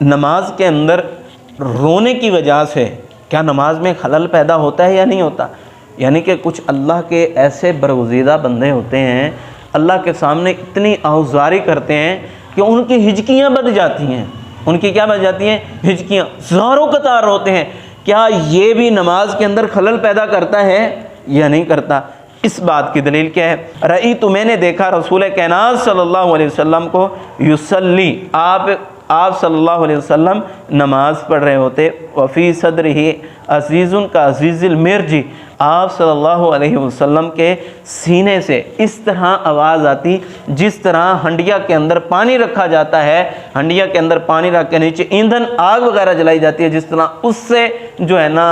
نماز کے اندر رونے کی وجہ سے کیا نماز میں خلل پیدا ہوتا ہے یا نہیں ہوتا؟ یعنی کہ کچھ اللہ کے ایسے برگزیدہ بندے ہوتے ہیں، اللہ کے سامنے اتنی آہوزاری کرتے ہیں کہ ان کی ہجکیاں بندھ جاتی ہیں۔ ان کی کیا بن جاتی ہیں؟ ہجکیاں، زاروں قطار ہوتے ہیں۔ کیا یہ بھی نماز کے اندر خلل پیدا کرتا ہے یا نہیں کرتا؟ اس بات کی دلیل کیا ہے؟ رأیت، میں نے دیکھا رسول کائنات صلی اللہ علیہ وسلم کو یصلی، آپ صلی اللہ علیہ وسلم نماز پڑھ رہے ہوتے، وفی صدرہ عزیز کا عزیز المرج، آپ صلی اللہ علیہ وسلم کے سینے سے اس طرح آواز آتی جس طرح ہنڈیا کے اندر پانی رکھا جاتا ہے، ہنڈیا کے اندر پانی رکھ کے نیچے ایندھن آگ وغیرہ جلائی جاتی ہے، جس طرح اس سے جو ہے نا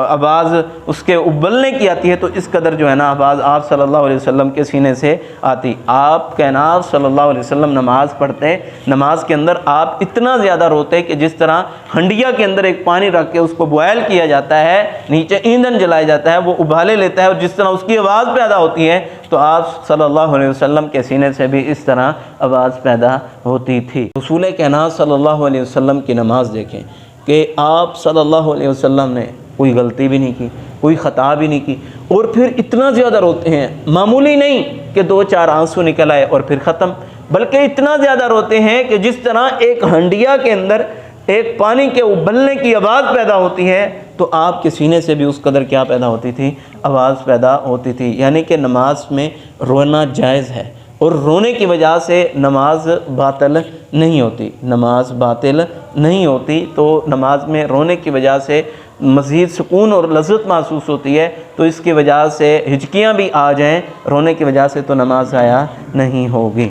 آواز اس کے ابلنے کی آتی ہے، تو اس قدر جو ہے نا آواز آپ صلی اللہ علیہ وسلم کے سینے سے آتی۔ آپ کائنات صلی اللہ علیہ وسلم نماز پڑھتے، نماز کے اندر آپ اتنا زیادہ روتے کہ جس طرح ہنڈیا کے اندر ایک پانی رکھ کے اس کو بوائل کیا جاتا ہے، نیچے ایندھن جلایا جاتا ہے، وہ ابالے لیتا ہے، اور جس طرح اس کی آواز پیدا ہوتی ہے، تو آپ صلی اللہ علیہ وسلم کے سینے سے بھی اس طرح آواز پیدا ہوتی تھی۔ رسول کائنات صلی اللہ علیہ وسلم کی نماز دیکھیں کہ آپ صلی اللہ علیہ وسلم نے کوئی غلطی بھی نہیں کی، کوئی خطا بھی نہیں کی، اور پھر اتنا زیادہ روتے ہیں، معمولی نہیں کہ 2-4 آنسو نکل آئے اور پھر ختم، بلکہ اتنا زیادہ روتے ہیں کہ جس طرح ایک ہنڈیا کے اندر ایک پانی کے ابلنے کی آواز پیدا ہوتی ہے، تو آپ کے سینے سے بھی اس قدر کیا پیدا ہوتی تھی؟ آواز پیدا ہوتی تھی۔ یعنی کہ نماز میں رونا جائز ہے، اور رونے کی وجہ سے نماز باطل نہیں ہوتی، نماز باطل نہیں ہوتی۔ تو نماز میں رونے کی وجہ سے مزید سکون اور لذت محسوس ہوتی ہے، تو اس کی وجہ سے ہچکیاں بھی آ جائیں رونے کی وجہ سے تو نماز ضائع نہیں ہوگی۔